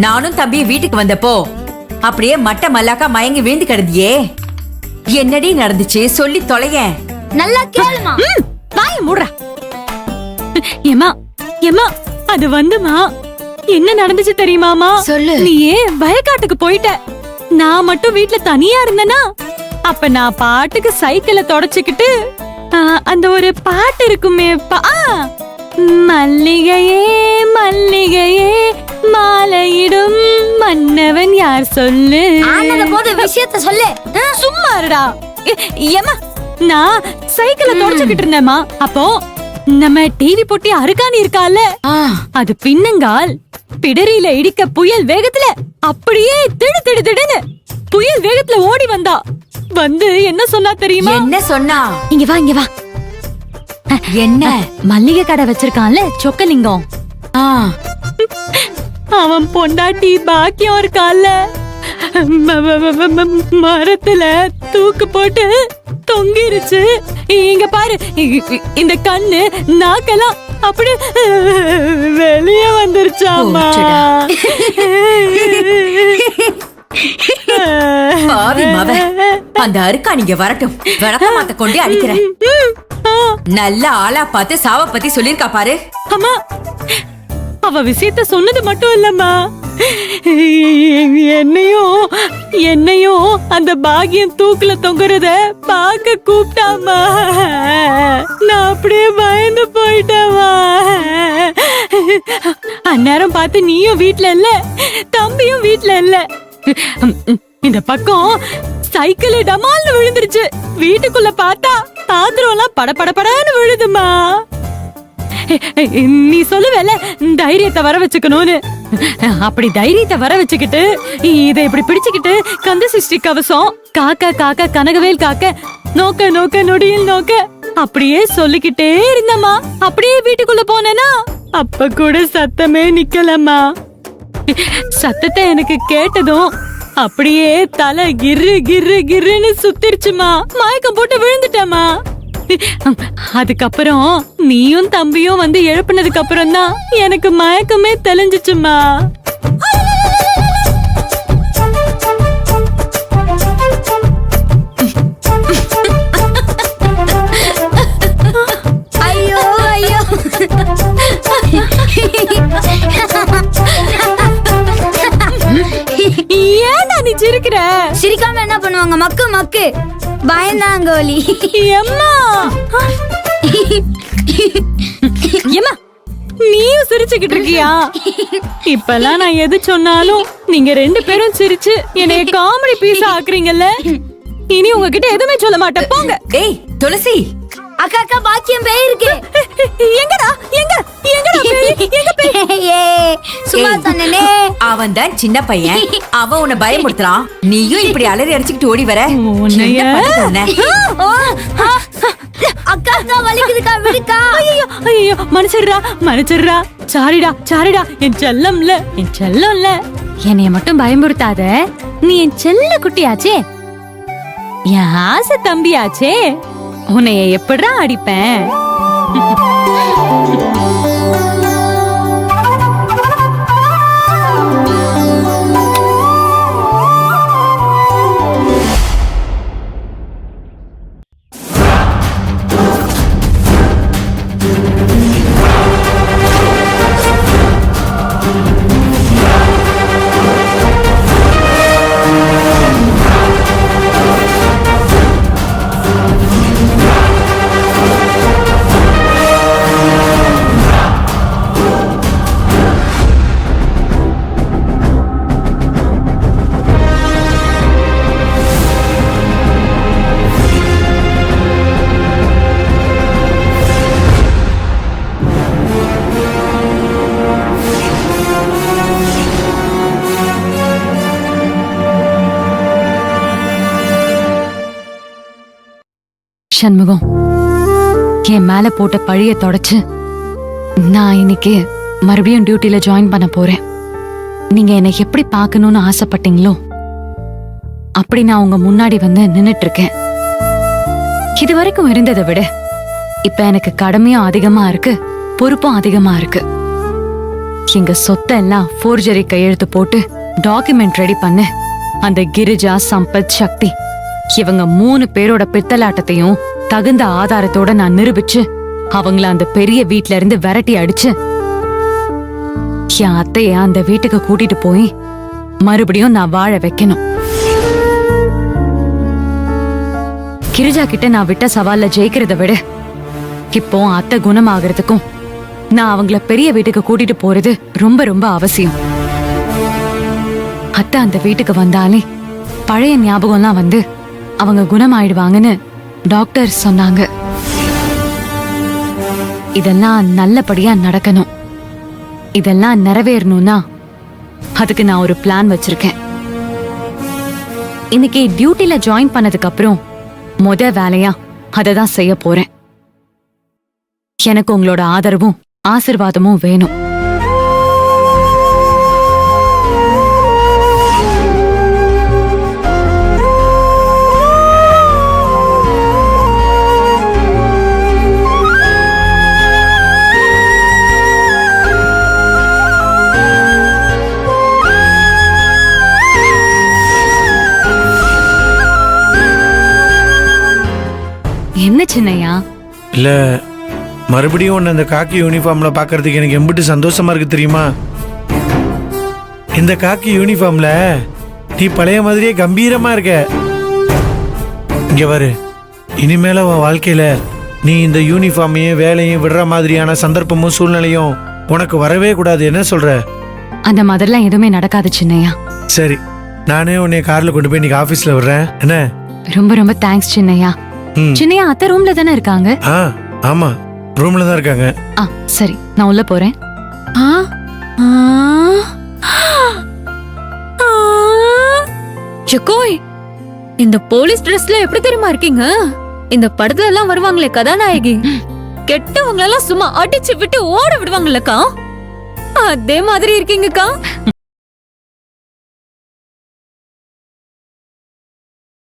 நானும் தம்பியும் வீட்டுக்கு வந்தப்போ அப்படியே மட்ட மல்லாக்கா மயங்கி விழுந்து கிடந்தியே. என்னடி நடந்துச்சு சொல்லி தொலையேன். நல்லா கேளுமா. வாய மூடுறா. ஏமா ஏமா அது வந்துமா என்ன நடந்துச்சு தெரியுமாமா? சொல்லு. நீயே வயக்காட்டுக்கு போயிட்ட, நான் மட்டும் வீட்ல தனியா இருந்தேனா, அப்ப நான் பாட்டுக்கு சைக்கிளை தொடச்சுக்கிட்டு அந்த ஒரு பாட்டு இருக்குமே, மல்லிகையே மல்லிகையே மாலையிடும் மன்னவன் யார் சொல்லு. ஆனத போது விஷயத்தை சொல்லு. சும்மா இருடா. ஏமா நான் சைக்கிளை தொடச்சுக்கிட்டு இருந்தேமா, அப்போ நம்ம டிவி போட்டி அருகாணி இருக்கால, அது பின்னங்கால் பிடரியில இடிக்க புயல் வேகத்துல அப்படியே திடு திடு திடுன்னு புயல் வேகத்துல ஓடி வந்தா. வந்து என்ன சொன்னா தெரியுமா? என்ன சொன்னா? இங்க வா இங்க வா. என்ன? மல்லிகை கடை வச்சிருக்கான்ல சொக்கலிங்கம், அவன் பொண்டாட்டி பாக்கியம் இருக்கால, மரத்துல தூக்கு போட்டு தொங்கிருச்சு. இங்க பாரு, இந்த கண்ணு நாக்கெல்லாம் அப்படி வெளியே வந்துருச்சாமா. அந்த அருக்கா நீங்க வரட்டும், விளக்கமாத்த கொண்டே அடிக்கிறேன். நல்ல ஆளா பார்த்து சாவ பத்தி சொல்லிருக்கா பாரு. அம்மா அவ விஷயத்த சொன்னது மட்டும் இல்லம்மா, என்னையும் அந்த பாகியம் தூக்குல தொங்குறத பாக்க கூப்பிட்டாமா. நான் அப்படியே பயந்து போயிட்டேமா. அந்நேரம் பார்த்து நீயும் வீட்ல இல்ல, தம்பியும் வீட்ல இல்ல. இந்த பக்கம் சைக்கிள் டமால்னு விழுந்துருச்சு. வீட்டுக்குள்ள பார்த்தா பாத்திரம்லாம் படபடபடன்னு விழுதுமா. நீ சொல்லுவேல தைரியத்தை வர வச்சுக்கணும்னு, அப்படி தைரியத்தை வர வச்சுக்கிட்டு இதை இப்படி பிடிச்சுக்கிட்டு கந்த சஷ்டி கவசம் காக்க காக்க கனகவேல் காக்க நோக்க நோக்க நொடியில் நோக்க அப்படியே சொல்லிக்கிட்டே இருந்தம்மா. அப்படியே வீட்டுக்குள்ள போனேனா அப்ப கூட சத்தமே நிக்கலம்மா. சத்தத்தை எனக்கு கேட்டதும் அப்படியே தலை கிர்ரு கிர்ரு கிர்ருன்னு சுத்திருச்சுமா. மயக்கம் போட்டு விழுந்துட்டேமா. அதுக்கப்புறம் நீயும் தம்பியும் வந்து எழுப்புனதுக்கு அப்புறம் தான் எனக்கு மயக்கமே தெளிஞ்சிச்சுமா. ஐயோ ஐயோ. ஏன் நீ சிரிக்கிற? சிரிக்காம என்ன பண்ணுவாங்க? மக்கு மக்கு பயந்தாங்கோலி. எம்மா எம்மா நீயும் சிரிச்சுக்கிட்டு இருக்கியா? இப்பெல்லாம் நான் எது சொன்னாலும் நீங்க ரெண்டு பேரும் சிரிச்சு என்னைய காமெடி பீஸா ஆக்குறீங்கல்ல. இனி உங்ககிட்ட எதுவுமே சொல்ல மாட்டேன், போங்க. ஏய் துளசி, அக்கா அக்கா பாக்கியம் பேய் இருக்கு. எங்கடா எங்க எங்கடா பேய்? எங்க பேய்? சும்மா சொன்னனே. அவன் தான் சின்ன பையன், அவன் உன்னை பயமுறுத்துறான். நீயும் இப்படி அலறி அடிச்சுக்கிட்டு ஓடி வர. உன்னைய அக்கா அக்கா வலிக்குதுக்கா, விடுக்கா. ஐயோ ஐயோ மனுஷர்ரா மனுஷர்ரா. சாரிடா சாரிடா என் செல்லம்ல, என் செல்லம்ல. என்னைய மட்டும் பயமுறுத்தாத, நீ என் செல்ல குட்டியாச்சே, என் ஆசை தம்பியாச்சே. உன்னைய எப்படா அடிப்பேன்? சண்முகம், என் மேல போட்ட பழிய தொடச்சு நான் இன்னைக்கு மறுபடியும் டியூட்டில ஜாயின் பண்ண போறேன். நீங்க என்னை எப்படி பார்க்கணும்னு ஆசைப்பட்டீங்களோ அப்படி நான் உங்க முன்னாடி வந்து நின்னுட்டு இருக்கேன். இது வரைக்கும் இருந்ததை விட இப்ப எனக்கு கடமையும் அதிகமா இருக்கு, பொறுப்பும் அதிகமா இருக்கு. எங்க சொத்தை எல்லாம் ஃபோர்ஜரி கையெழுத்து போட்டு டாக்குமெண்ட் ரெடி பண்ணு. அந்த கிரிஜா, சம்பத், சக்தி இவங்க 3 பேரோட பித்தலாட்டத்தையும் தகுந்த ஆதாரத்தோட நான் நிரூபிச்சு அவங்கள அந்த பெரிய வீட்ல இருந்து விரட்டி அடிச்சு என் அத்தைய அந்த வீட்டுக்கு கூட்டிட்டு போய் மறுபடியும் நான் வாழ வைக்கணும். கிரிஜா கிட்ட நான் விட்ட சவால்ல ஜெயிக்கிறத விட இப்போ அத்தை குணமாகறதுக்கும் நான் அவங்கள பெரிய வீட்டுக்கு கூட்டிட்டு போறது ரொம்ப ரொம்ப அவசியம். அத்தை அந்த வீட்டுக்கு வந்தாலே பழைய ஞாபகம்லாம் வந்து அவங்க குணமாயிடுவாங்கன்னு டாக்டர் சொன்னாங்க. இதெல்லாம் நல்லபடியா நடக்கணும். இதெல்லாம் நிறைவேறணும்னா அதுக்கு நான் ஒரு பிளான் வச்சிருக்கேன். இன்னைக்கு டியூட்டில ஜாயின் பண்ணதுக்கு அப்புறம் முத வேலையா அதை தான் செய்ய போறேன். எனக்கு உங்களோட ஆதரவும் ஆசிர்வாதமும் வேணும். என்ன சின்னையா? இல்ல, மறுபடியும் உன்னை இந்த காக்கி யூனிஃபார்ம்ல பாக்குறதுக்கு எனக்கு எம்பிட்டு சந்தோஷமா இருக்கு தெரியுமா? இந்த காக்கி யூனிஃபார்ம்ல நீ பழைய மாதிரியே கம்பீரமா இருக்க. இங்க பாரு, இனிமேல உன் வாழ்க்கையில நீ இந்த யூனிஃபார்மையும் வேலையும் விடுற மாதிரியான சந்தர்ப்பமும் சூழ்நிலையும் உனக்கு வரவே கூடாது. என்ன சொல்ற? அந்த மாதிரிலாம் எதுவுமே நடக்காது சின்னையா. சரி, நானே உன்னை கார்ல கொண்டு போய் இன்னைக்கு ஆபீஸ்ல விடுறேன். என்ன? ரொம்ப ரொம்ப தேங்க்ஸ் சின்னையா. சின்னையா அத்தை ரூம்ல தானே இருக்காங்க? ஆமா, ரூம்ல தான் இருக்காங்க. சரி, நான் உள்ள போறேன். ஜக்கோய், இந்த போலீஸ் ட்ரெஸ்ல எப்படி தெரியுமா இருக்கீங்க? இந்த படத்துல எல்லாம் வருவாங்களே கதாநாயகி, கெட்டவங்களெல்லாம் சும்மா அடிச்சு விட்டு ஓட விடுவாங்கல்லக்கா, அதே மாதிரி இருக்கீங்கக்கா.